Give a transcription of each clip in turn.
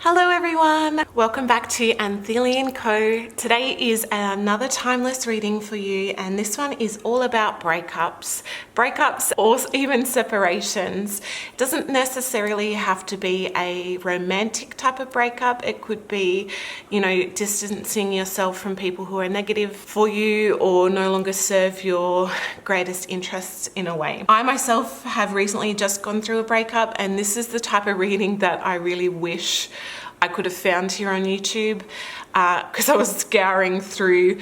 Hello everyone, welcome back to Anthelian Co. Today is another timeless reading for you, and this one is all about breakups or even separations. It doesn't necessarily have to be a romantic type of breakup. It could be, distancing yourself from people who are negative for you or no longer serve your greatest interests in a way. I myself have recently just gone through a breakup, and this is the type of reading that I really wish I could have found here on YouTube, because I was scouring through,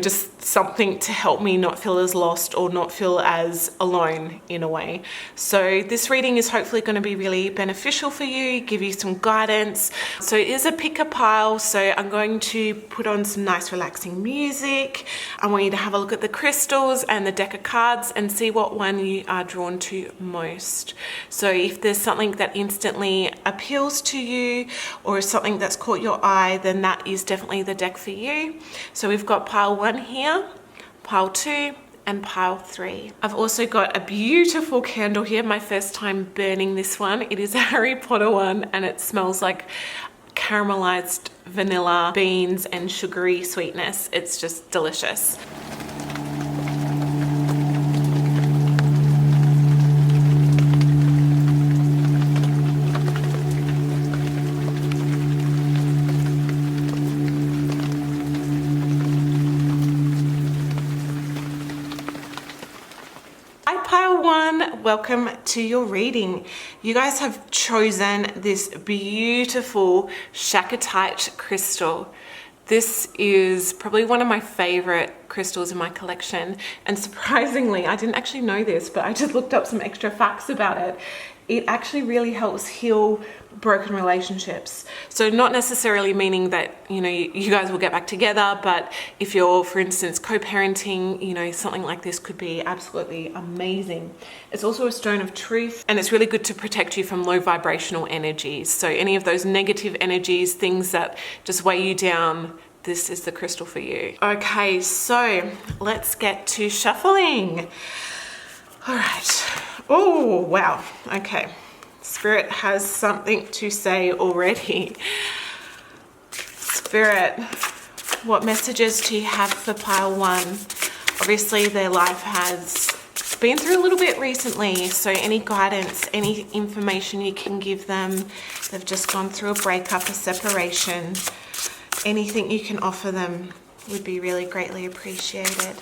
just something to help me not feel as lost or not feel as alone in a way. So this reading is hopefully going to be really beneficial for you, give you some guidance. So it is a pick a pile, so I'm going to put on some nice relaxing music. I want you to have a look at the crystals and the deck of cards and see what one you are drawn to most. So if there's something that instantly appeals to you or something that's caught your eye, then that is definitely the deck for you. So we've got pile 1 here, pile 2, and pile 3. I've also got a beautiful candle here, my first time burning this one. It is a Harry Potter one, and it smells like caramelized vanilla beans and sugary sweetness. It's just delicious. Pile 1, welcome to your reading. You guys have chosen this beautiful Shakatite crystal. This is probably one of my favorite crystals in my collection, and surprisingly, I didn't actually know this, but I just looked up some extra facts about it. It actually really helps heal broken relationships. So not necessarily meaning that, you guys will get back together, but if you're, for instance, co-parenting, something like this could be absolutely amazing. It's also a stone of truth, and it's really good to protect you from low vibrational energies. So any of those negative energies, things that just weigh you down, this is the crystal for you. Okay, so let's get to shuffling. All right. Oh, wow. Okay. Spirit has something to say already. Spirit, what messages do you have for pile 1? Obviously, their life has been through a little bit recently, so any guidance, any information you can give them. They've just gone through a breakup, a separation. Anything you can offer them would be really greatly appreciated.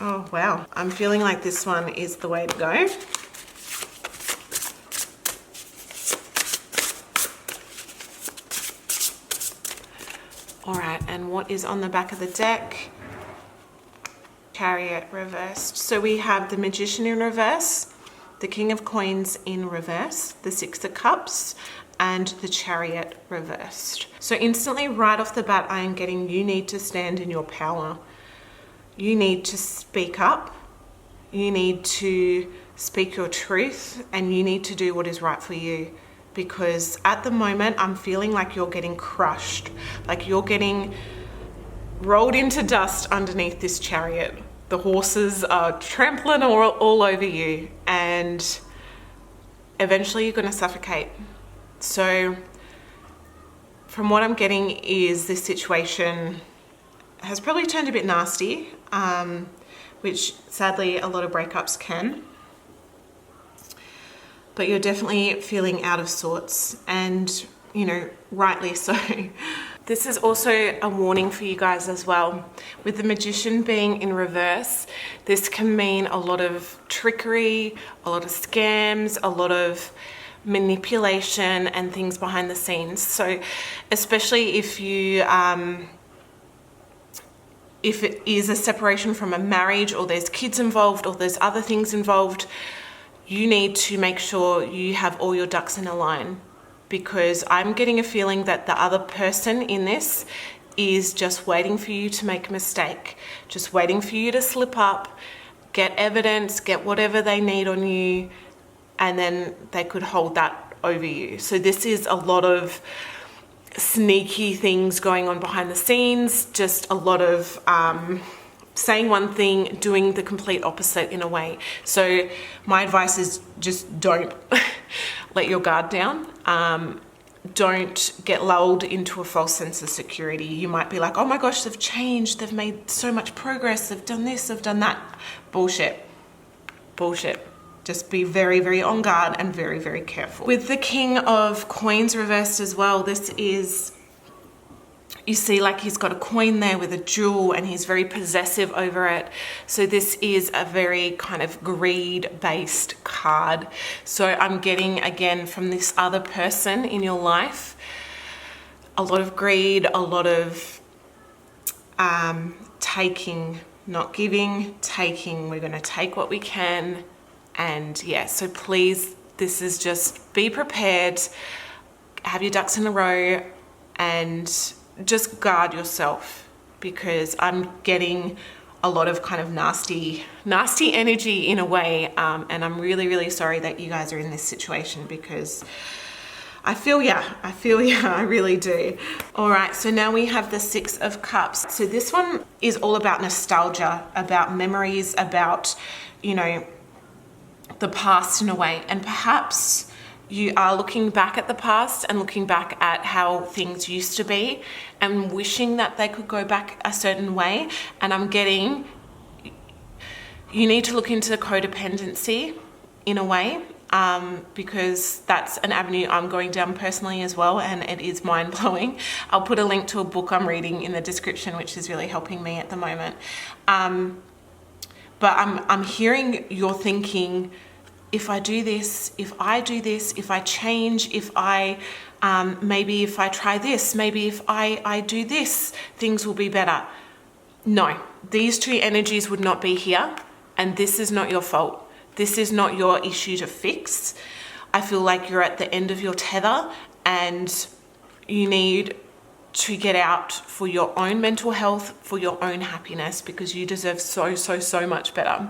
Oh, wow. I'm feeling like this one is the way to go. All right, and what is on the back of the deck? Chariot reversed. So we have the Magician in reverse, the King of Coins in reverse, the Six of Cups, and the Chariot reversed. So instantly, right off the bat, I am getting you need to stand in your power. You need to speak up. You need to speak your truth, and you need to do what is right for you. Because at the moment, I'm feeling like you're getting crushed, like you're getting rolled into dust underneath this chariot. The horses are trampling all over you, and eventually you're going to suffocate. So from what I'm getting is this situation has probably turned a bit nasty, which sadly a lot of breakups can. But you're definitely feeling out of sorts, and, rightly so. This is also a warning for you guys as well. With the Magician being in reverse, this can mean a lot of trickery, a lot of scams, a lot of manipulation and things behind the scenes. So especially if it is a separation from a marriage, or there's kids involved, or there's other things involved, you need to make sure you have all your ducks in a line, because I'm getting a feeling that the other person in this is just waiting for you to make a mistake, just waiting for you to slip up, get evidence, get whatever they need on you, and then they could hold that over you. So this is a lot of sneaky things going on behind the scenes, just a lot of saying one thing, doing the complete opposite in a way. So my advice is just don't let your guard down. don't get lulled into a false sense of security. You might be like, oh my gosh, they've changed, they've made so much progress, they've done this, they've done that. Bullshit. Just be very, very on guard and very, very careful. With the King of Coins reversed as well, this is, you see like he's got a coin there with a jewel and he's very possessive over it. So this is a very kind of greed-based card. So I'm getting, again, from this other person in your life, a lot of greed, a lot of taking, not giving, taking. We're going to take what we can. And yeah, so please, this is just be prepared, have your ducks in a row, and just guard yourself, because I'm getting a lot of kind of nasty energy in a way. And I'm really, really sorry that you guys are in this situation, because I feel ya, I really do. All right, so now we have the Six of Cups. So this one is all about nostalgia, about memories, about, you know, the past in a way. And perhaps you are looking back at the past and looking back at how things used to be and wishing that they could go back a certain way. And I'm getting, you need to look into codependency in a way, because that's an avenue I'm going down personally as well, and it is mind-blowing. I'll put a link to a book I'm reading in the description, which is really helping me at the moment. But I'm hearing you're thinking, if I do this, if I do this, if I change, if I, maybe if I try this, maybe if I do this, things will be better. No, these two energies would not be here, and this is not your fault. This is not your issue to fix. I feel like you're at the end of your tether and you need to get out for your own mental health, for your own happiness, because you deserve so much better.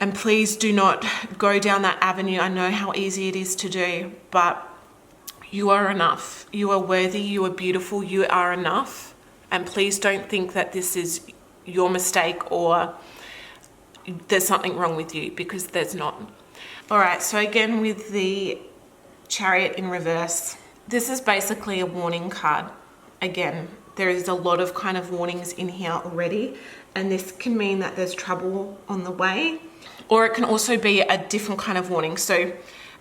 And please do not go down that avenue. I know how easy it is to do, but you are enough. You are worthy, you are beautiful, you are enough. And please don't think that this is your mistake or there's something wrong with you, because there's not. All right, so again with the Chariot in reverse, this is basically a warning card. Again, there is a lot of kind of warnings in here already, and this can mean that there's trouble on the way, or it can also be a different kind of warning. So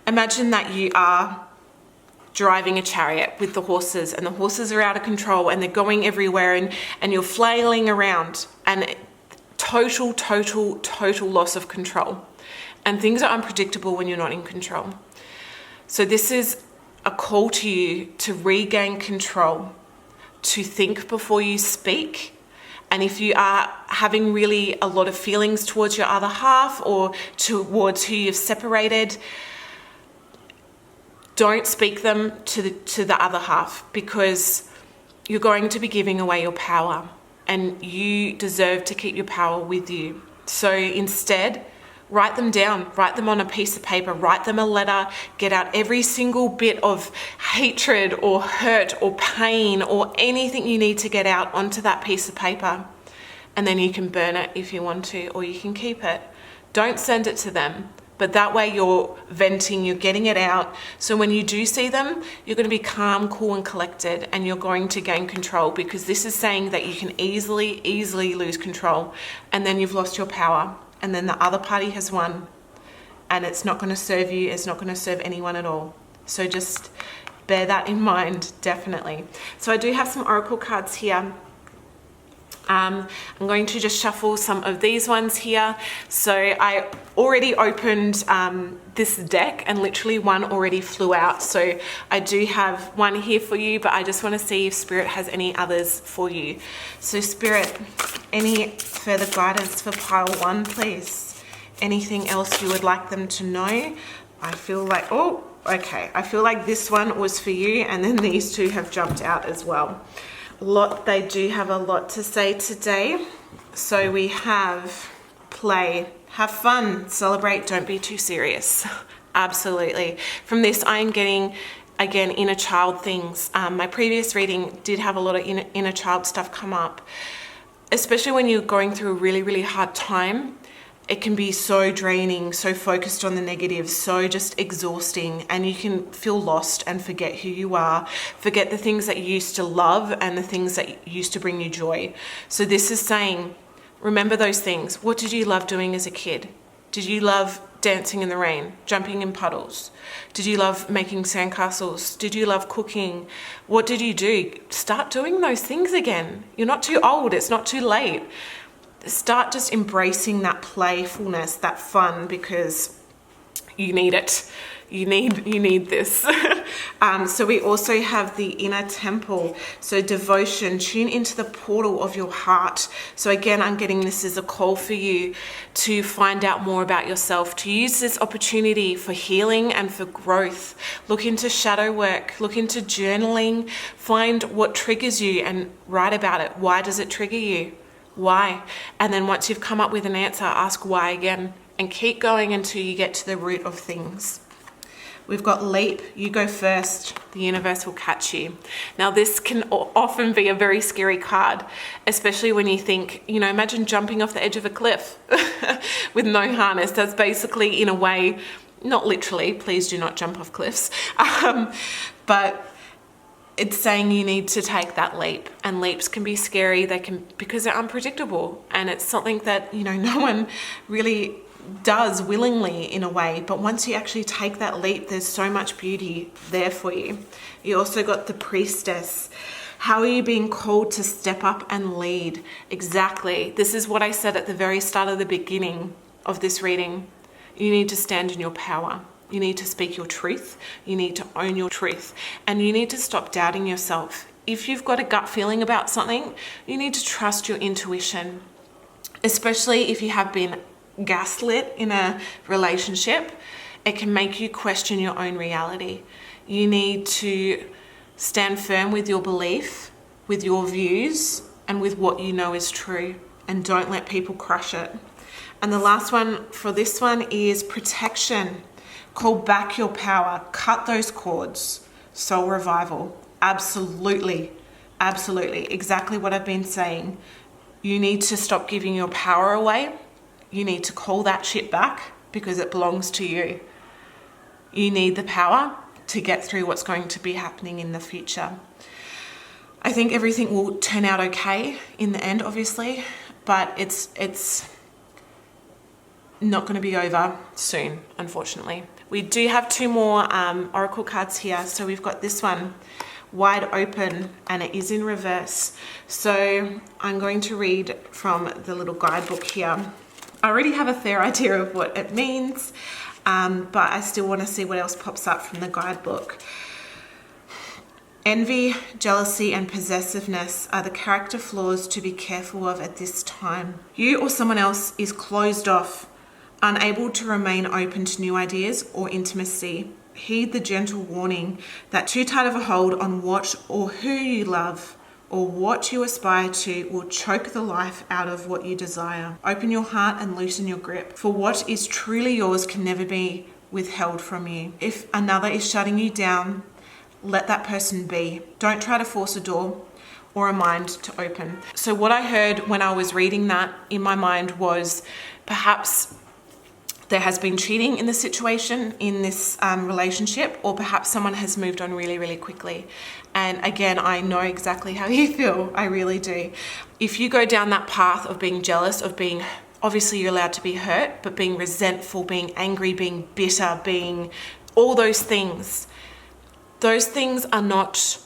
imagine that you are driving a chariot with the horses, and the horses are out of control and they're going everywhere, and you're flailing around, and total loss of control. And things are unpredictable when you're not in control. So this is a call to you to regain control, to think before you speak. And if you are having really a lot of feelings towards your other half or towards who you've separated, don't speak them to the other half, because you're going to be giving away your power, and you deserve to keep your power with you. So instead, write them down, write them on a piece of paper, write them a letter, get out every single bit of hatred or hurt or pain or anything you need to get out onto that piece of paper. And then you can burn it if you want to, or you can keep it. Don't send it to them, but that way you're venting, you're getting it out. So when you do see them, you're going to be calm, cool, and collected, and you're going to gain control, because this is saying that you can easily lose control, and then you've lost your power. And then the other party has won, and it's not going to serve you, it's not going to serve anyone at all. So just bear that in mind, definitely. So I do have some oracle cards here. I'm going to just shuffle some of these ones here. So I already opened this deck, and literally one already flew out. So I do have one here for you, but I just want to see if Spirit has any others for you. So Spirit, any further guidance for pile one, please? Anything else you would like them to know? I feel like, oh, okay. I feel like this one was for you, and then these two have jumped out as well. They do have a lot to say today. So we have play, have fun, celebrate, don't be too serious. Absolutely. From this, I am getting, again, inner child things. My previous reading did have a lot of inner child stuff come up, especially when you're going through a really hard time it can be so draining, so focused on the negative, so just exhausting, and you can feel lost and forget who you are, forget the things that you used to love and the things that used to bring you joy. So this is saying, remember those things. What did you love doing as a kid? Did you love dancing in the rain, jumping in puddles? Did you love making sandcastles? Did you love cooking? What did you do? Start doing those things again. You're not too old. It's not too late. Start just embracing that playfulness, that fun, because you need it. You need this. So we also have the inner temple. So devotion, tune into the portal of your heart. So again, I'm getting this as a call for you to find out more about yourself, to use this opportunity for healing and for growth. Look into shadow work, look into journaling, find what triggers you and write about it. Why does it trigger you? Why? And then once you've come up with an answer, ask why again, and keep going until you get to the root of things. We've got leap, you go first, the universe will catch you. Now this can often be a very scary card, especially when you think, imagine jumping off the edge of a cliff with no harness. That's basically, in a way, not literally, please do not jump off cliffs, but it's saying you need to take that leap, and leaps can be scary. Because they're unpredictable, and it's something that, no one really does willingly in a way. But once you actually take that leap, there's so much beauty there for you. You also got the priestess. How are you being called to step up and lead? Exactly. This is what I said at the very start of the beginning of this reading. You need to stand in your power. You need to speak your truth. You need to own your truth. And you need to stop doubting yourself. If you've got a gut feeling about something, you need to trust your intuition, especially if you have been gaslit in a relationship. It can make you question your own reality. You need to stand firm with your belief, with your views, and with what you know is true, and don't let people crush it. And the last one for this one is protection. Call back your power, cut those cords. Soul revival. Absolutely, exactly what I've been saying. You need to stop giving your power away. You need to call that shit back because it belongs to you. You need the power to get through what's going to be happening in the future. I think everything will turn out okay in the end, obviously, but it's not going to be over soon, unfortunately. We do have two more oracle cards here. So we've got this one, wide open, and it is in reverse. So I'm going to read from the little guidebook here. I already have a fair idea of what it means, but I still want to see what else pops up from the guidebook. Envy, jealousy, and possessiveness are the character flaws to be careful of at this time. You or someone else is closed off, unable to remain open to new ideas or intimacy. Heed the gentle warning that too tight of a hold on what or who you love or what you aspire to will choke the life out of what you desire. Open your heart and loosen your grip, for what is truly yours can never be withheld from you. If another is shutting you down, let that person be. Don't try to force a door or a mind to open. So what I heard when I was reading that in my mind was perhaps there has been cheating in the situation, in this relationship, or perhaps someone has moved on really, really quickly. And again, I know exactly how you feel. I really do. If you go down that path of being jealous, of being, obviously you're allowed to be hurt, but being resentful, being angry, being bitter, being all those things are not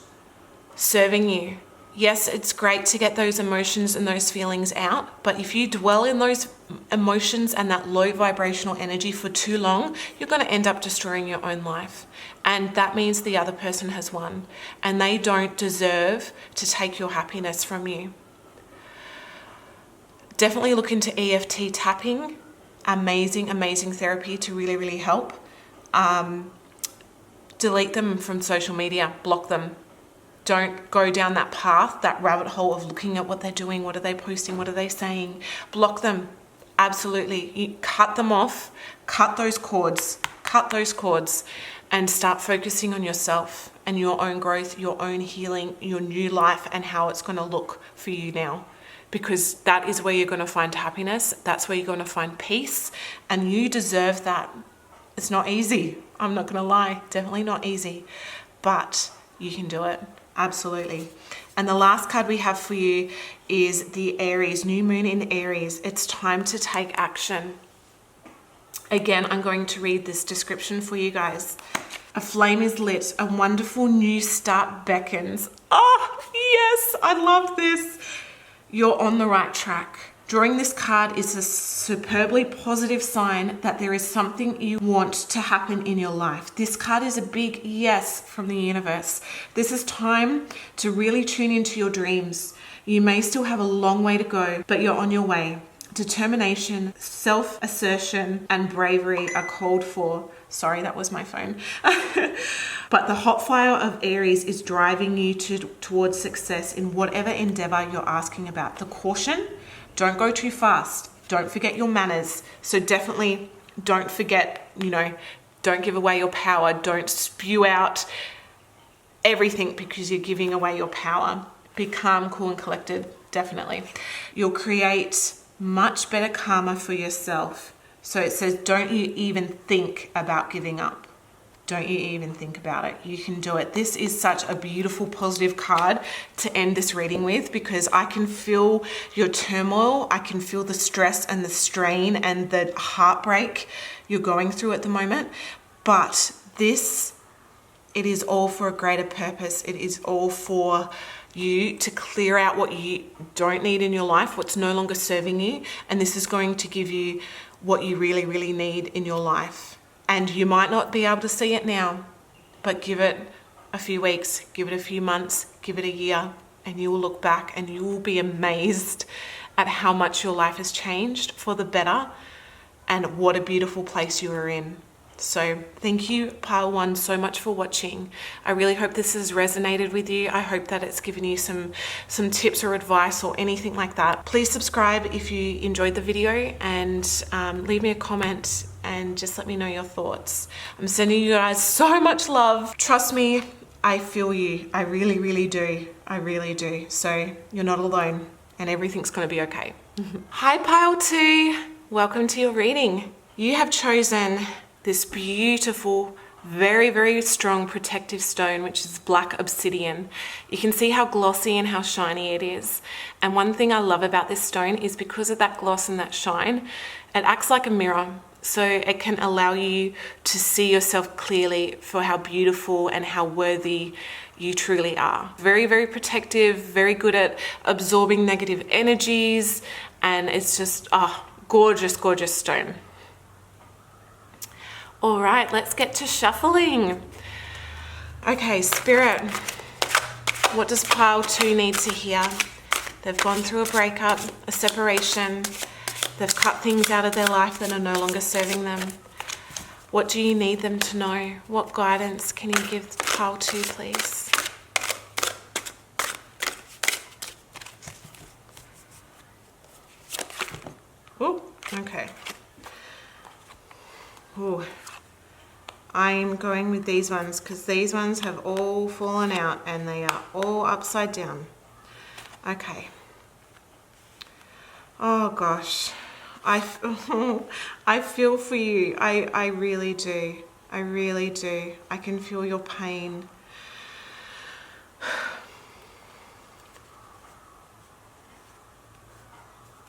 serving you. Yes, it's great to get those emotions and those feelings out, but if you dwell in those emotions and that low vibrational energy for too long, you're going to end up destroying your own life. And that means the other person has won, and they don't deserve to take your happiness from you. Definitely look into EFT tapping. Amazing therapy to really, really help. Delete them from social media, block them. Don't go down that path, that rabbit hole of looking at what they're doing, what are they posting, what are they saying. Block them, absolutely. You cut them off, cut those cords, and start focusing on yourself and your own growth, your own healing, your new life, and how it's going to look for you now. because that is where you're going to find happiness. That's where you're going to find peace, and you deserve that. It's not easy. I'm not going to lie. Definitely not easy, but you can do it. Absolutely. And the last card we have for you is the Aries, new moon in Aries. It's time to take action. Again, I'm going to read this description for you guys. A flame is lit, a wonderful new start beckons. Oh, yes, I love this. You're on the right track. Drawing this card is a superbly positive sign that there is something you want to happen in your life. This card is a big yes from the universe. This is time to really tune into your dreams. You may still have a long way to go, but you're on your way. Determination, self-assertion, and bravery are called for. Sorry, that was my phone. But the hot fire of Aries is driving you towards success in whatever endeavor you're asking about. The caution, don't go too fast. Don't forget your manners. So definitely don't forget, don't give away your power. Don't spew out everything because you're giving away your power. Be calm, cool, and collected. Definitely. You'll create much better karma for yourself. So it says, don't you even think about giving up. Don't you even think about it. You can do it. This is such a beautiful, positive card to end this reading with, because I can feel your turmoil. I can feel the stress and the strain and the heartbreak you're going through at the moment. But it is all for a greater purpose. It is all for you to clear out what you don't need in your life, what's no longer serving you. And this is going to give you what you really, really need in your life. And you might not be able to see it now, but give it a few weeks, give it a few months, give it a year, and you will look back and you will be amazed at how much your life has changed for the better and what a beautiful place you are in. So thank you, Pile 1, so much for watching. I really hope this has resonated with you. I hope that it's given you some tips or advice or anything like that. Please subscribe if you enjoyed the video, and leave me a comment and just let me know your thoughts. I'm sending you guys so much love. Trust me, I feel you. I really, really do. I really do. So you're not alone and everything's going to be okay. Hi, Pile 2. Welcome to your reading. You have chosen this beautiful, very, very strong protective stone, which is black obsidian. You can see how glossy and how shiny it is. And one thing I love about this stone is because of that gloss and that shine, it acts like a mirror. So it can allow you to see yourself clearly for how beautiful and how worthy you truly are. Very, very protective, very good at absorbing negative energies. And it's just, gorgeous, gorgeous stone. All right, let's get to shuffling. Okay, Spirit, what does Pile 2 need to hear? They've gone through a breakup, a separation. They've cut things out of their life that are no longer serving them. What do you need them to know? What guidance can you give Pile 2, please? Oh, okay. Ooh. I'm going with these ones because these ones have all fallen out and they are all upside down. Okay. Oh gosh. I feel for you. I really do. I really do. I can feel your pain.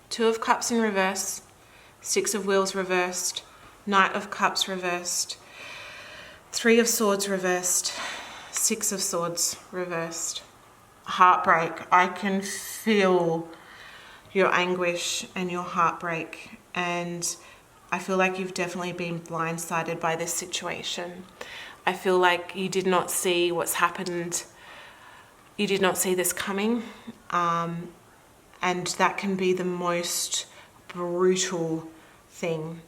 Two of Cups in reverse. Six of Wheels reversed. Knight of Cups reversed. Three of Swords reversed. Six of Swords reversed. Heartbreak. I can feel your anguish and your heartbreak, and I feel like you've definitely been blindsided by this situation. I feel like you did not see what's happened. You did not see this coming, and that can be the most brutal thing.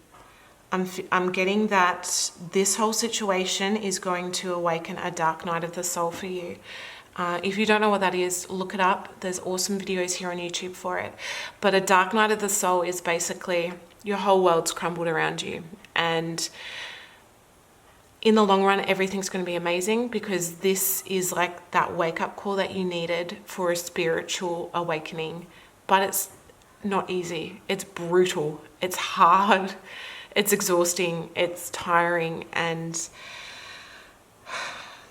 I'm getting that this whole situation is going to awaken a dark night of the soul for you. If you don't know what that is, look it up. There's awesome videos here on YouTube for it. But a dark night of the soul is basically your whole world's crumbled around you. And in the long run, everything's going to be amazing, because this is like that wake-up call that you needed for a spiritual awakening but it's not easy. It's brutal. It's hard. It's exhausting. It's tiring. And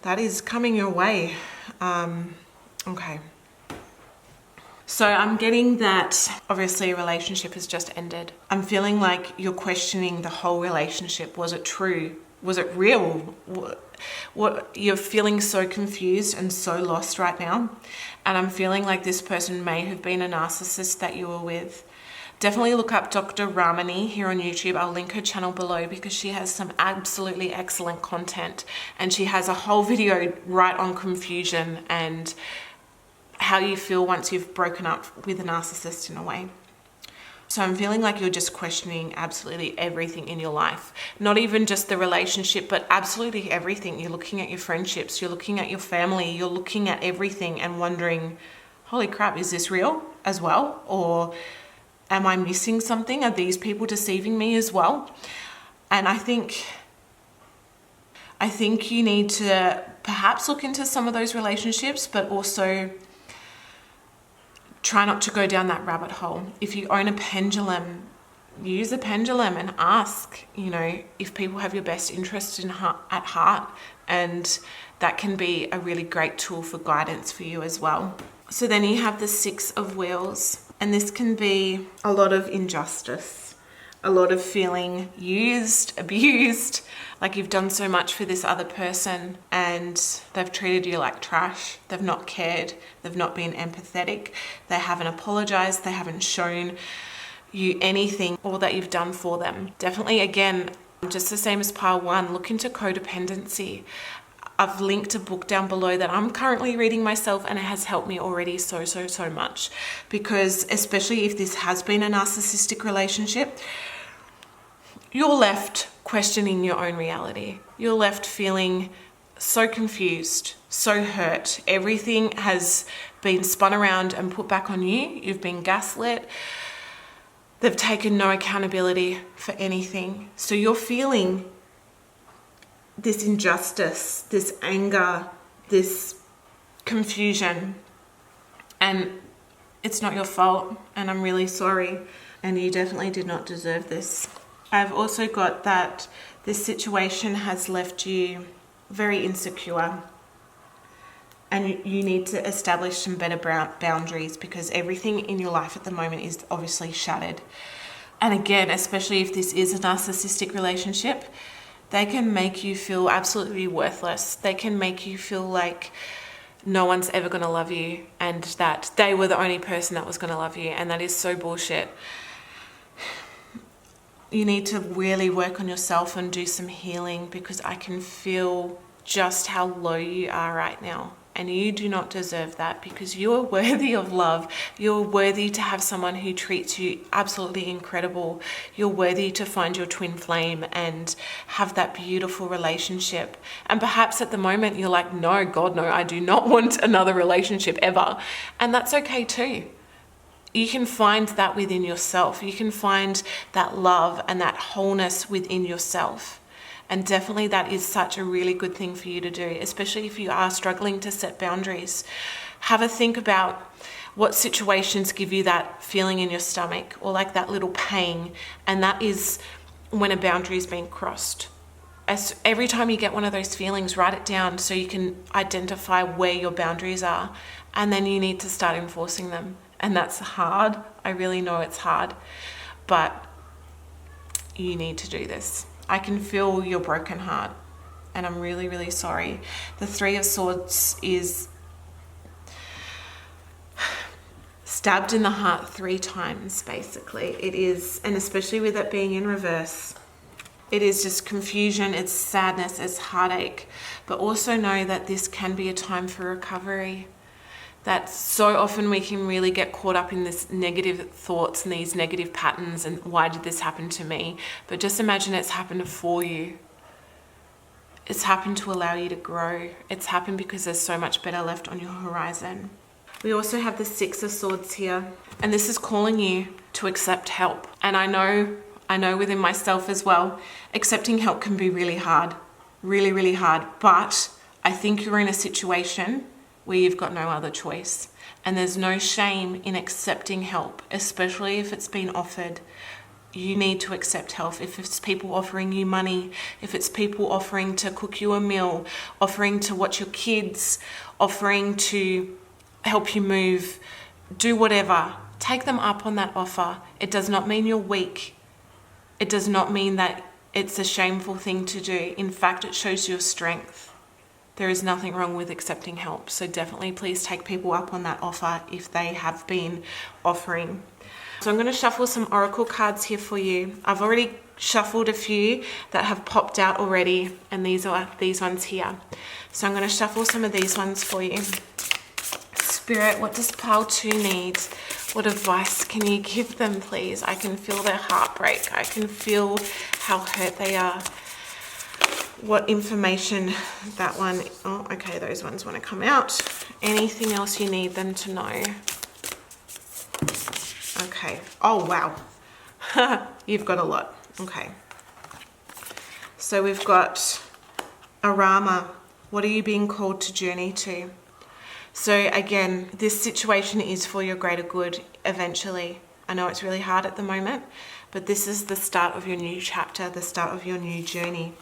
that is coming your way. Okay. So I'm getting that obviously a relationship has just ended. I'm feeling like you're questioning the whole relationship. Was it true? Was it real? What you're feeling so confused and so lost right now. And I'm feeling like this person may have been a narcissist that you were with. Definitely look up Dr. Ramani here on YouTube. I'll link her channel below because she has some absolutely excellent content. And she has a whole video right on confusion and how you feel once you've broken up with a narcissist in a way. So I'm feeling like you're just questioning absolutely everything in your life. Not even just the relationship, but absolutely everything. You're looking at your friendships, you're looking at your family, you're looking at everything and wondering, holy crap, is this real as well? Or am I missing something? Are these people deceiving me as well? And I think you need to perhaps look into some of those relationships, but also try not to go down that rabbit hole. If you own a pendulum, use a pendulum and ask, if people have your best interest at heart. And that can be a really great tool for guidance for you as well. So then you have the 6 of Wheels. And this can be a lot of injustice, a lot of feeling used, abused, like you've done so much for this other person and they've treated you like trash. They've not cared. They've not been empathetic. They haven't apologized. They haven't shown you anything or that you've done for them. Definitely, again, just the same as pile 1, look into codependency. I've linked a book down below that I'm currently reading myself and it has helped me already so much, because especially if this has been a narcissistic relationship, you're left questioning your own reality. You're left feeling so confused, so hurt. Everything has been spun around and put back on you. You've been gaslit. They've taken no accountability for anything. So you're feeling this injustice, this anger, this confusion, and it's not your fault, and I'm really sorry, and you definitely did not deserve this. I've also got that this situation has left you very insecure, and you need to establish some better boundaries because everything in your life at the moment is obviously shattered. And again, especially if this is a narcissistic relationship, they can make you feel absolutely worthless. They can make you feel like no one's ever going to love you and that they were the only person that was going to love you. And that is so bullshit. You need to really work on yourself and do some healing because I can feel just how low you are right now. And you do not deserve that because you are worthy of love. You're worthy to have someone who treats you absolutely incredible. You're worthy to find your twin flame and have that beautiful relationship. And perhaps at the moment you're like, no, God, no, I do not want another relationship ever. And that's okay too. You can find that within yourself. You can find that love and that wholeness within yourself. And definitely that is such a really good thing for you to do, especially if you are struggling to set boundaries. Have a think about what situations give you that feeling in your stomach or like that little pain. And that is when a boundary is being crossed. As every time you get one of those feelings, write it down so you can identify where your boundaries are. And then you need to start enforcing them. And that's hard. I really know it's hard. But you need to do this. I can feel your broken heart and I'm really, really sorry. The 3 of Swords is stabbed in the heart 3 times, basically. It is, and especially with it being in reverse, it is just confusion, it's sadness, it's heartache. But also know that this can be a time for recovery. That so often we can really get caught up in this negative thoughts and these negative patterns and why did this happen to me? But just imagine it's happened for you. It's happened to allow you to grow. It's happened because there's so much better left on your horizon. We also have the 6 of Swords here, and this is calling you to accept help. And I know within myself as well, accepting help can be really hard, really, really hard. But I think you're in a situation where you've got no other choice. And there's no shame in accepting help, especially if it's been offered. You need to accept help. If it's people offering you money, if it's people offering to cook you a meal, offering to watch your kids, offering to help you move, do whatever. Take them up on that offer. It does not mean you're weak. It does not mean that it's a shameful thing to do. In fact, it shows your strength. There is nothing wrong with accepting help. So definitely please take people up on that offer if they have been offering. So I'm going to shuffle some oracle cards here for you. I've already shuffled a few that have popped out already, and these are these ones here. So I'm going to shuffle some of these ones for you. Spirit, what does pile 2 need? What advice can you give them, please? I can feel their heartbreak. I can feel how hurt they are. What information that one... Oh, okay, those ones want to come out. Anything else you need them to know? Okay. Oh, wow. You've got a lot. Okay. So we've got Arama. What are you being called to journey to? So again, this situation is for your greater good eventually. I know it's really hard at the moment, but this is the start of your new chapter, the start of your new journey.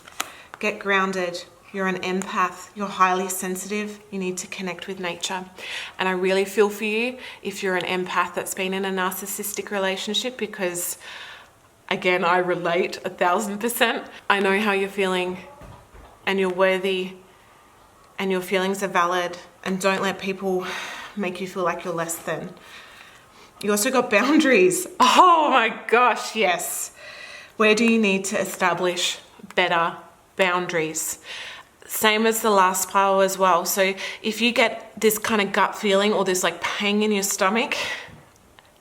Get grounded. You're an empath. You're highly sensitive. You need to connect with nature. And I really feel for you if you're an empath that's been in a narcissistic relationship, because again, I relate 1000%. I know how you're feeling, and you're worthy, and your feelings are valid, and don't let people make you feel like you're less than. You also got boundaries. Oh my gosh, yes. Where do you need to establish better boundaries? Same as the last pile as well. So if you get this kind of gut feeling or this like pang in your stomach,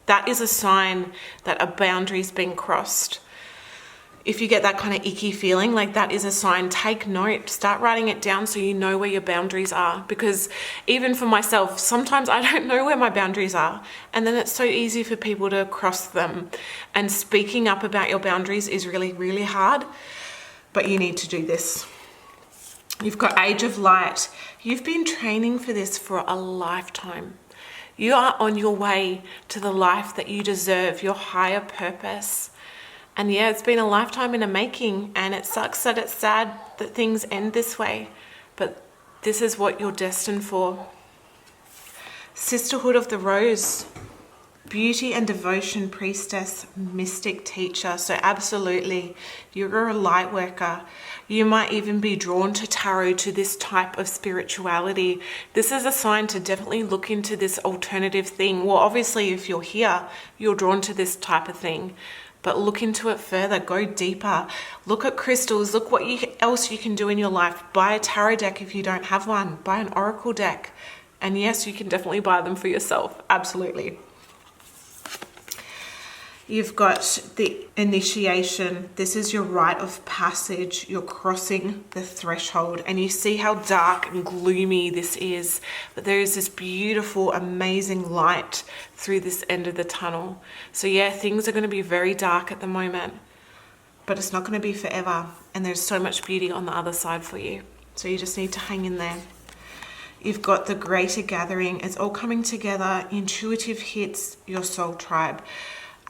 that is a sign that a boundary's been crossed. If you get that kind of icky feeling, like that is a sign. Take note, start writing it down so you know where your boundaries are. Because even for myself, sometimes I don't know where my boundaries are. And then it's so easy for people to cross them. And speaking up about your boundaries is really, really hard. But you need to do this. You've got Age of Light. You've been training for this for a lifetime. You are on your way to the life that you deserve, your higher purpose. And yeah, it's been a lifetime in the making, and it sucks that it's sad that things end this way, but this is what you're destined for. Sisterhood of the Rose, beauty and devotion priestess, mystic teacher. So absolutely, you're a light worker. You might even be drawn to tarot, to this type of spirituality. This is a sign to definitely look into this alternative thing. Well, obviously, if you're here, you're drawn to this type of thing. But look into it further, go deeper. Look at crystals, look what else you can do in your life. Buy a tarot deck if you don't have one. Buy an oracle deck. And yes, you can definitely buy them for yourself, absolutely. You've got the initiation. This is your rite of passage. You're crossing the threshold, and you see how dark and gloomy this is. But there is this beautiful, amazing light through this end of the tunnel. So yeah, things are going to be very dark at the moment, but it's not going to be forever. And there's so much beauty on the other side for you. So you just need to hang in there. You've got the greater gathering. It's all coming together. Intuitive hits, your soul tribe.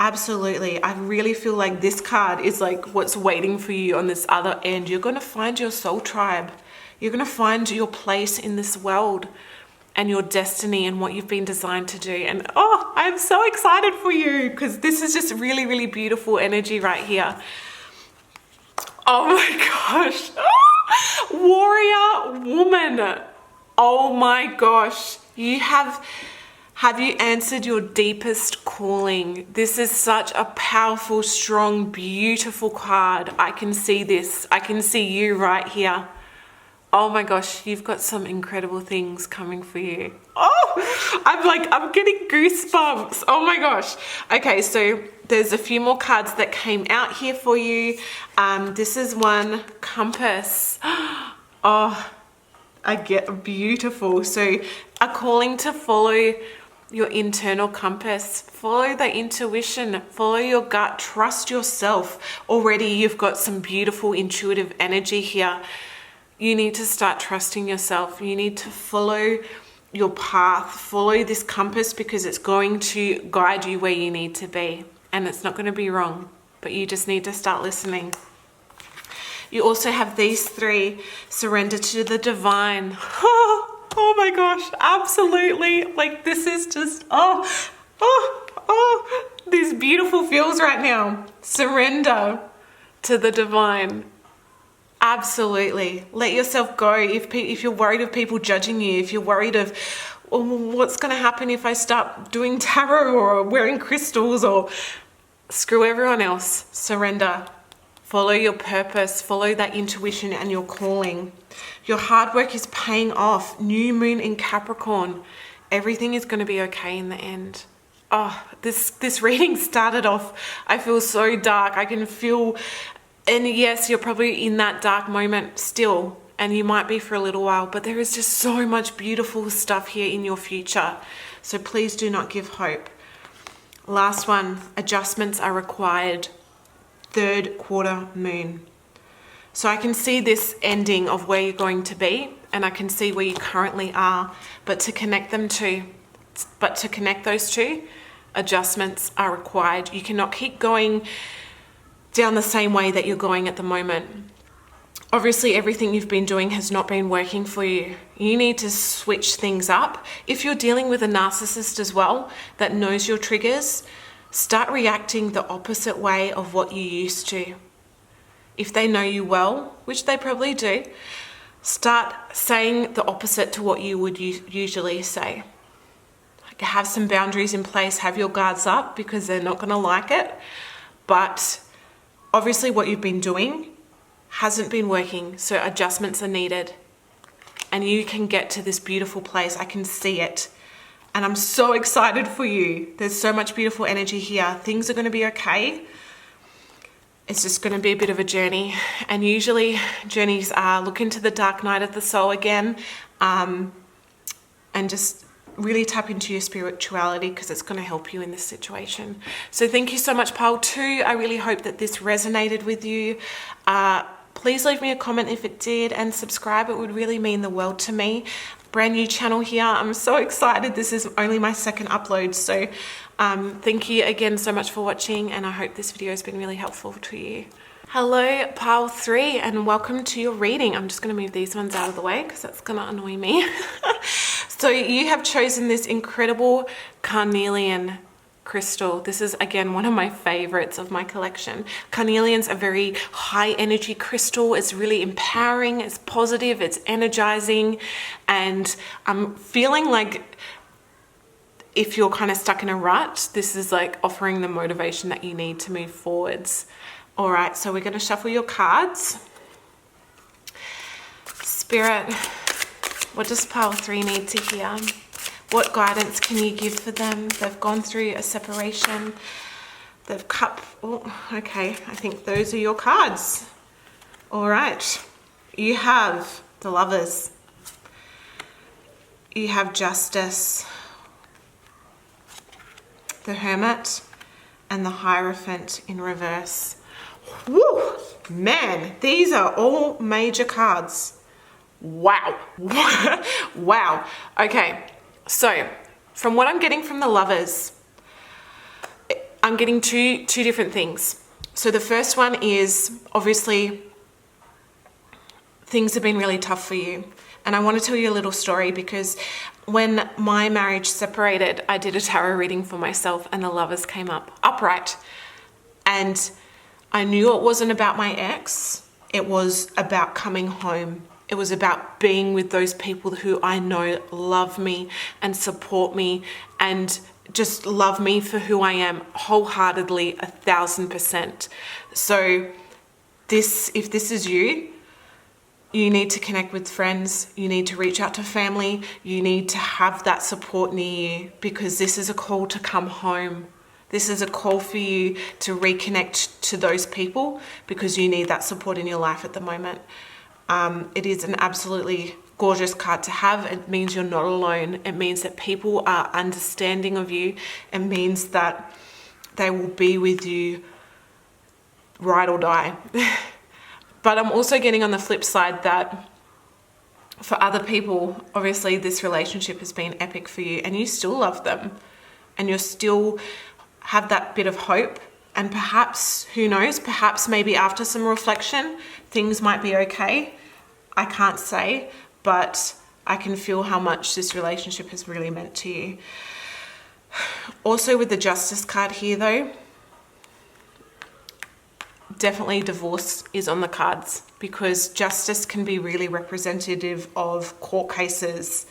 Absolutely. I really feel like this card is like what's waiting for you on this other end. You're going to find your soul tribe. You're going to find your place in this world and your destiny and what you've been designed to do. And oh, I'm so excited for you, because this is just really, really beautiful energy right here. Oh my gosh. Warrior woman. Oh my gosh. Have you answered your deepest calling? This is such a powerful, strong, beautiful card. I can see this. I can see you right here. Oh my gosh, you've got some incredible things coming for you. Oh, I'm getting goosebumps. Oh my gosh. Okay, so there's a few more cards that came out here for you. This is one, Compass. Oh, I get beautiful. So a calling to follow your internal compass, follow the intuition, follow your gut, trust yourself. Already you've got some beautiful intuitive energy here. You need to start trusting yourself. You need to follow your path. Follow this compass because it's going to guide you where you need to be. And it's not going to be wrong, but you just need to start listening. You also have these three: surrender to the divine. Oh my gosh, absolutely. Like, this is just, these beautiful feels right now. Surrender to the divine. Absolutely. Let yourself go. If you're worried of people judging you, if you're worried of, oh, what's going to happen if I start doing tarot or wearing crystals, or screw everyone else. Surrender. Follow your purpose. Follow that intuition and your calling. Your hard work is paying off. New moon in Capricorn. Everything is going to be okay in the end. Oh, this reading started off, I feel so dark. I can feel, and yes, you're probably in that dark moment still, and you might be for a little while, but there is just so much beautiful stuff here in your future. So please do not give hope. Last one, adjustments are required. Third quarter moon. So I can see this ending of where you're going to be, and I can see where you currently are, but to connect those two, adjustments are required. You cannot keep going down the same way that you're going at the moment. Obviously, everything you've been doing has not been working for you. You need to switch things up. If you're dealing with a narcissist as well that knows your triggers, start reacting the opposite way of what you used to. If they know you well, which they probably do, start saying the opposite to what you would usually say. Like, have some boundaries in place, have your guards up, because they're not going to like it. But obviously what you've been doing hasn't been working, so adjustments are needed. And you can get to this beautiful place. I can see it. And I'm so excited for you. There's so much beautiful energy here. Things are going to be okay. It's just going to be a bit of a journey. And usually journeys are look into the dark night of the soul again, and just really tap into your spirituality, because it's going to help you in this situation. So thank you so much, Pile 2. I really hope that this resonated with you. Please leave me a comment if it did, and subscribe. It would really mean the world to me. Brand new channel here. I'm so excited. This is only my second upload. So thank you again so much for watching, and I hope this video has been really helpful to you. Hello, Pile 3, and welcome to your reading. I'm just going to move these ones out of the way because that's going to annoy me. So you have chosen this incredible carnelian crystal. This is, again, one of my favorites of my collection. Carnelian's a very high energy crystal. It's really empowering, it's positive, it's energizing, and I'm feeling like if you're kind of stuck in a rut, this is like offering the motivation that you need to move forwards. All right, so we're going to shuffle your cards. Spirit, what does Pile 3 need to hear? What guidance can you give for them? They've gone through a separation. They've okay, I think those are your cards. All right, you have the Lovers. You have Justice, the Hermit, and the Hierophant in reverse. Woo! Man, these are all major cards. Wow. Wow. Okay, so from what I'm getting from the Lovers, I'm getting two different things. So the first one is, obviously, things have been really tough for you. And I want to tell you a little story, because when my marriage separated, I did a tarot reading for myself and the Lovers came up upright. And I knew it wasn't about my ex. It was about coming home. It was about being with those people who I know love me and support me and just love me for who I am wholeheartedly, 1,000%. So if this is you, you need to connect with friends, you need to reach out to family, you need to have that support near you, because this is a call to come home. This is a call for you to reconnect to those people, because you need that support in your life at the moment. It is an absolutely gorgeous card to have. It means you're not alone. It means that people are understanding of you. It means that they will be with you ride or die. But I'm also getting on the flip side that For other people, obviously this relationship has been epic for you and you still love them and you still have that bit of hope. And perhaps, who knows, perhaps maybe after some reflection, things might be okay. I can't say, but I can feel how much this relationship has really meant to you. Also with the Justice card here though, definitely divorce is on the cards, because justice can be really representative of court cases,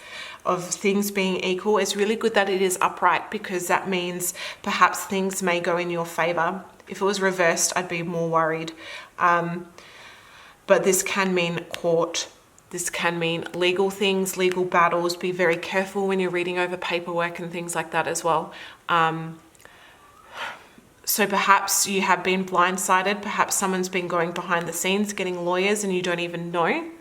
of things being equal. It's really good that it is upright, because that means perhaps things may go in your favor. If it was reversed, I'd be more worried. But this can mean court. This can mean legal things, legal battles. Be very careful when you're reading over paperwork and things like that as well. So perhaps you have been blindsided. Perhaps someone's been going behind the scenes, getting lawyers, and you don't even know.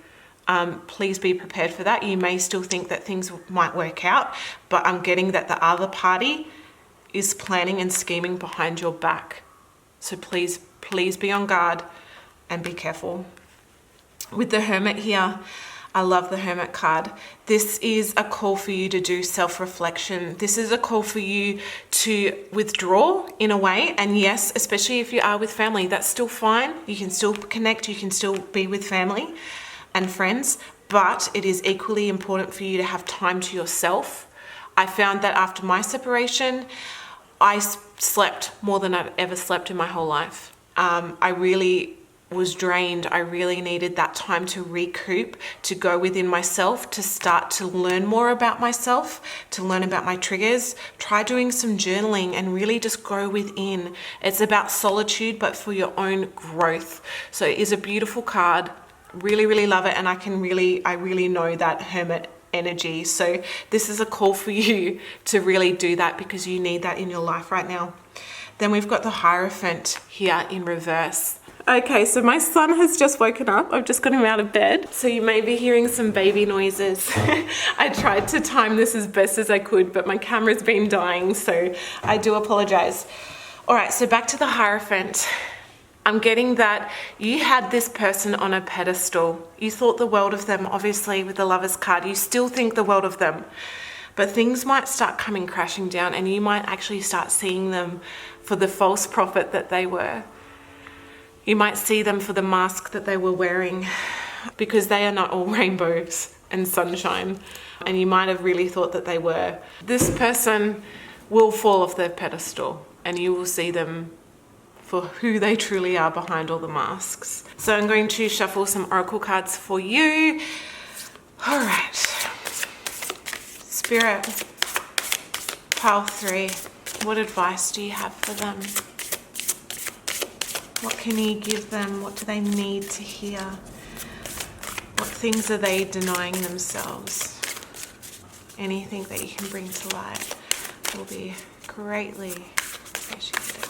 Please be prepared for that. You may still think that things might work out, but I'm getting that the other party is planning and scheming behind your back. So please be on guard and be careful. With the Hermit here, I love the Hermit card. This is a call for you to do self-reflection. This is a call for you to withdraw in a way. And yes, especially if you are with family, that's still fine. You can still connect. You can still be with family and friends. But it is equally important for you to have time to yourself. I found that after my separation, I slept more than I've ever slept in my whole life. I really was drained. I really needed that time to recoup, to go within myself, to start to learn more about myself, to learn about my triggers. Try doing some journaling and really just grow within. It's about solitude, but for your own growth. So it is a beautiful card. Really, really love it. And I really know that Hermit energy. So this is a call for you to really do that, because you need that in your life right now. Then we've got the Hierophant here in reverse. Okay, so my son has just woken up. I've just got him out of bed. So you may be hearing some baby noises. I tried to time this as best as I could, but my camera's been dying, so I do apologize. All right, so back to the Hierophant. I'm getting that you had this person on a pedestal. You thought the world of them, obviously, with the Lovers card. You still think the world of them. But things might start coming crashing down, and you might actually start seeing them for the false prophet that they were. You might see them for the mask that they were wearing, because they are not all rainbows and sunshine. And you might have really thought that they were. This person will fall off their pedestal, and you will see them for who they truly are behind all the masks. So I'm going to shuffle some oracle cards for you. All right. Spirit, pile 3. What advice do you have for them? What can you give them? What do they need to hear? What things are they denying themselves? Anything that you can bring to light will be greatly appreciated.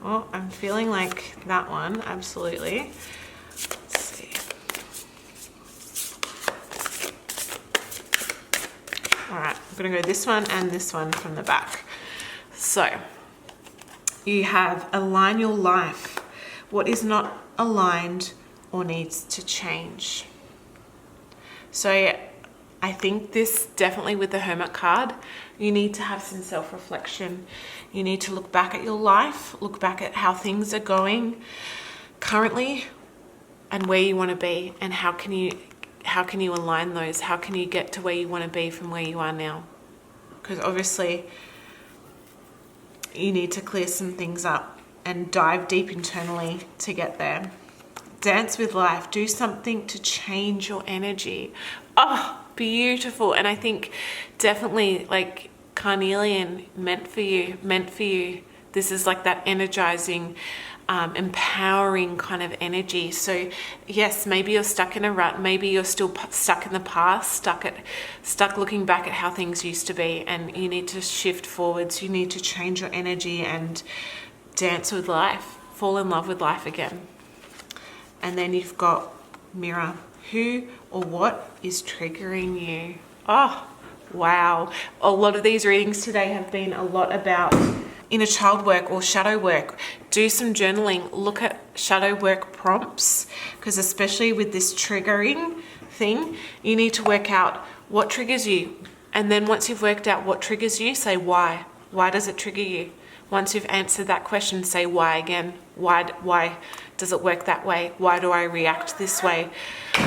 Oh, I'm feeling like that one, absolutely. Let's see. All right, I'm gonna go this one and this one from the back. So, you have align your life. What is not aligned or needs to change. So I think this definitely with the Hermit card, you need to have some self-reflection. You need to look back at your life, look back at how things are going currently and where you want to be, and how can you align those? How can you get to where you want to be from where you are now? Because obviously you need to clear some things up and dive deep internally to get there. Dance with life. Do something to change your energy. Oh, beautiful. And I think definitely like carnelian meant for you. This is like that energizing, empowering kind of energy. So yes, maybe you're stuck in a rut. Maybe you're still stuck in the past, stuck looking back at how things used to be, and you need to shift forwards. You need to change your energy and dance with life, fall in love with life again. And then you've got Mirror. Who or what is triggering you? Oh, wow. A lot of these readings today have been a lot about inner child work or shadow work. Do some journaling. Look at shadow work prompts, because especially with this triggering thing, you need to work out what triggers you. And then once you've worked out what triggers you, say why. Why does it trigger you? Once you've answered that question, say why again. Why does it work that way? Why do I react this way?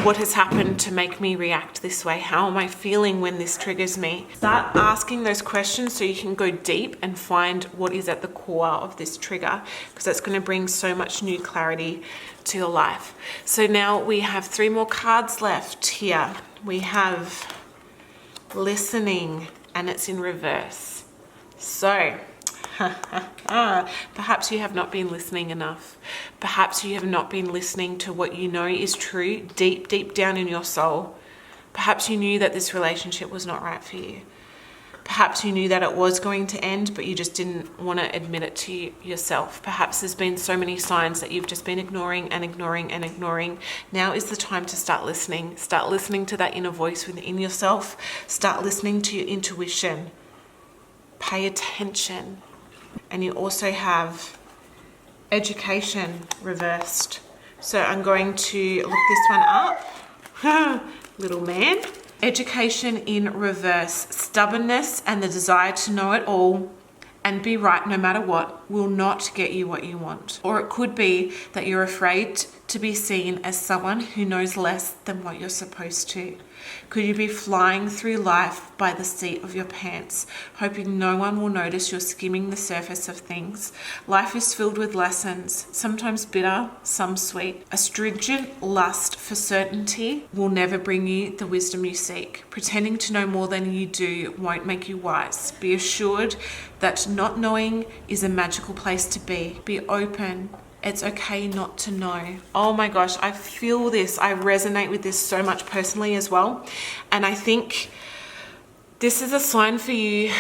What has happened to make me react this way? How am I feeling when this triggers me? Start asking those questions so you can go deep and find what is at the core of this trigger, because that's going to bring so much new clarity to your life. So now we have 3 more cards left here. We have listening, and it's in reverse. So perhaps you have not been listening enough. Perhaps you have not been listening to what you know is true deep down in your soul. Perhaps you knew that this relationship was not right for you. Perhaps you knew that it was going to end, but you just didn't want to admit it to yourself. Perhaps there's been so many signs that you've just been ignoring and ignoring and ignoring. Now is the time to start listening. Start listening to that inner voice within yourself. Start listening to your intuition. Pay attention. And you also have education reversed. So I'm going to look this one up. Little man. Education in reverse. Stubbornness and the desire to know it all and be right no matter what will not get you what you want. Or it could be that you're afraid to be seen as someone who knows less than what you're supposed to. Could you be flying through life by the seat of your pants, hoping no one will notice you're skimming the surface of things? Life is filled with lessons, sometimes bitter, some sweet. A stringent lust for certainty will never bring you the wisdom you seek. Pretending to know more than you do won't make you wise. Be assured that not knowing is a magical place to be. Be open. It's okay not to know. Oh my gosh, I feel this. I resonate with this so much personally as well. And I think this is a sign for you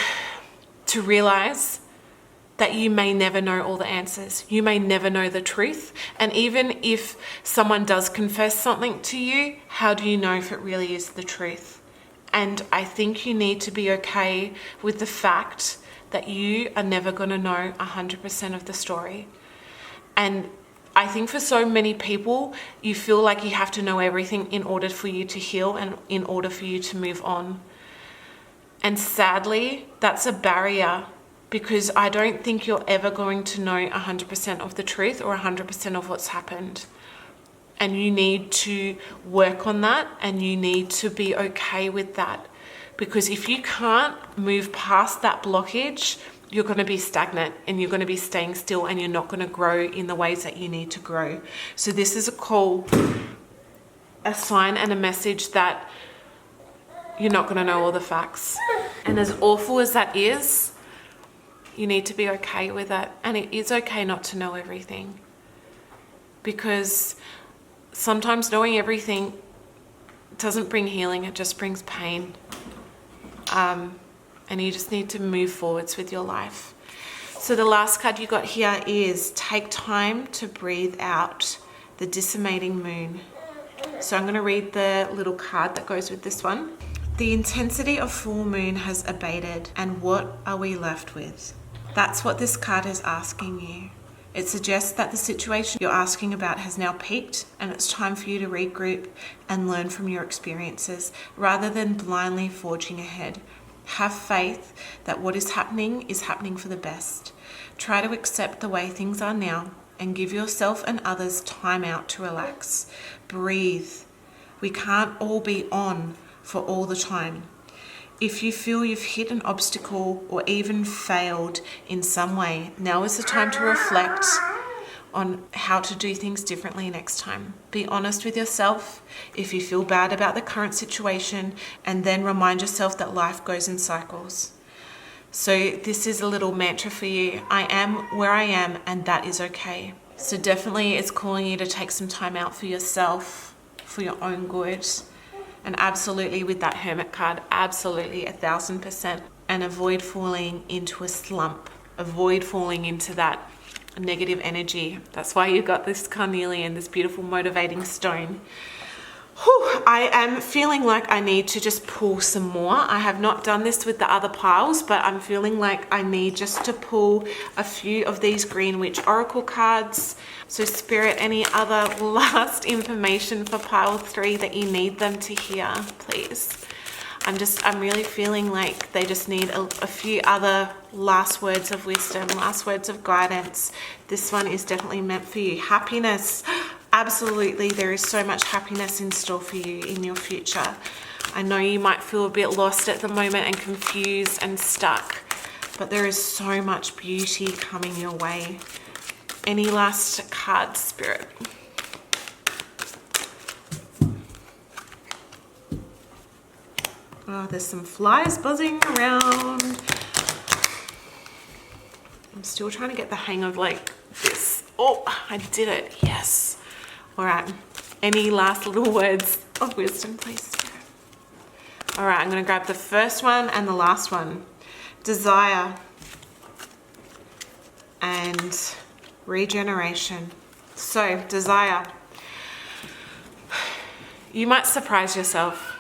to realize that you may never know all the answers. You may never know the truth. And even if someone does confess something to you, how do you know if it really is the truth? And I think you need to be okay with the fact that you are never going to know 100% of the story. And I think for so many people, you feel like you have to know everything in order for you to heal and in order for you to move on. And sadly, that's a barrier, because I don't think you're ever going to know 100% of the truth or 100% of what's happened. And you need to work on that, and you need to be okay with that. Because if you can't move past that blockage, you're going to be stagnant and you're going to be staying still, and you're not going to grow in the ways that you need to grow. So this is a call, a sign and a message that you're not going to know all the facts. And as awful as that is, you need to be okay with it. And it is okay not to know everything, because sometimes knowing everything doesn't bring healing, it just brings pain. And you just need to move forwards with your life. So the last card you got here is take time to breathe out the decimating moon. So I'm going to read the little card that goes with this one. The intensity of full moon has abated, and what are we left with? That's what this card is asking you. It suggests that the situation you're asking about has now peaked, and it's time for you to regroup and learn from your experiences rather than blindly forging ahead. Have faith that what is happening for the best. Try to accept the way things are now and give yourself and others time out to relax. Breathe. We can't all be on for all the time. If you feel you've hit an obstacle or even failed in some way, now is the time to reflect on how to do things differently next time. Be honest with yourself if you feel bad about the current situation, and then remind yourself that life goes in cycles. So this is a little mantra for you. I am where I am, and that is okay. So definitely it's calling you to take some time out for yourself, for your own good. And absolutely with that Hermit card, absolutely 1000%. And avoid falling into a slump. Avoid falling into that negative energy. That's why you got this carnelian, this beautiful motivating stone. I am feeling like I need to just pull some more. I have not done this with the other piles, but I'm feeling like I need just to pull a few of these Green Witch Oracle cards. So Spirit, any other last information for pile 3 that you need them to hear, please? I'm really feeling like they just need a few other last words of wisdom, last words of guidance. This one is definitely meant for you. Happiness. Absolutely, there is so much happiness in store for you in your future. I know you might feel a bit lost at the moment and confused and stuck, but there is so much beauty coming your way. Any last cards, Spirit? Oh, there's some flies buzzing around. I'm still trying to get the hang of like this. Oh, I did it. Yes. All right. Any last little words of wisdom, please? All right. I'm going to grab the first one and the last one. Desire and regeneration. So, desire. You might surprise yourself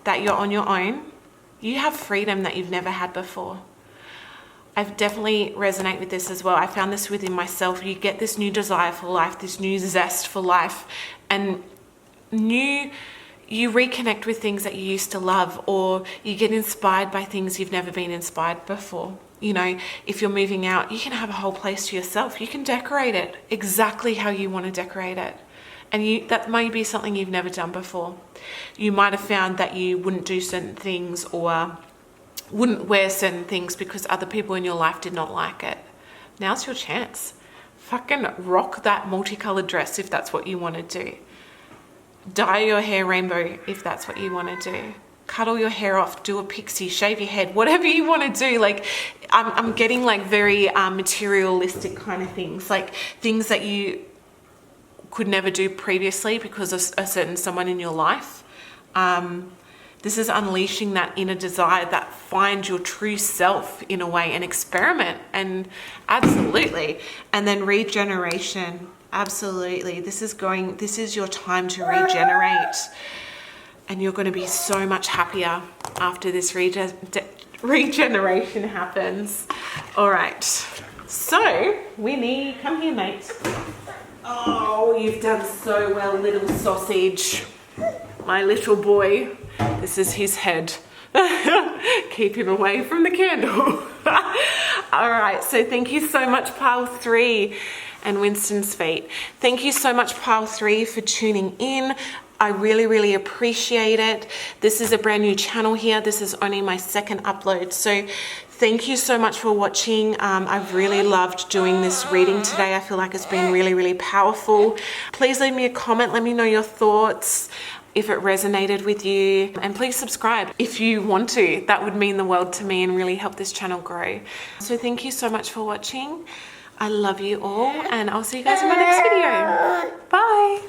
that you're on your own. You have freedom that you've never had before. I've definitely resonate with this as well. I found this within myself. You get this new desire for life, this new zest for life, and you reconnect with things that you used to love, or you get inspired by things you've never been inspired before. You know, if you're moving out, you can have a whole place to yourself. You can decorate it exactly how you want to decorate it. And that might be something you've never done before. You might have found that you wouldn't do certain things or wouldn't wear certain things because other people in your life did not like it. Now's your chance. Fucking rock that multicolored dress if that's what you want to do. Dye your hair rainbow if that's what you want to do. Cut all your hair off, do a pixie, shave your head, whatever you want to do. Like, I'm getting like very materialistic kind of things, like things that you could never do previously because of a certain someone in your life. This is unleashing that inner desire, that find your true self in a way, and experiment. And absolutely. And then regeneration. Absolutely. This is your time to regenerate. And you're going to be so much happier after this regeneration happens. All right. So come here, mate. Oh, you've done so well, little sausage. My little boy. This is his head. Keep him away from the candle. All right, so thank you so much, pile 3 and Winston's feet. Thank you so much, pile 3, for tuning in. I really, really appreciate it. This is a brand new channel here. This is only my second upload. So thank you so much for watching. I've really loved doing this reading today. I feel like it's been really, really powerful. Please leave me a comment. Let me know your thoughts, if it resonated with you, and please subscribe if you want to. That would mean the world to me and really help this channel grow. So thank you so much for watching. I love you all, and I'll see you guys in my next video. Bye.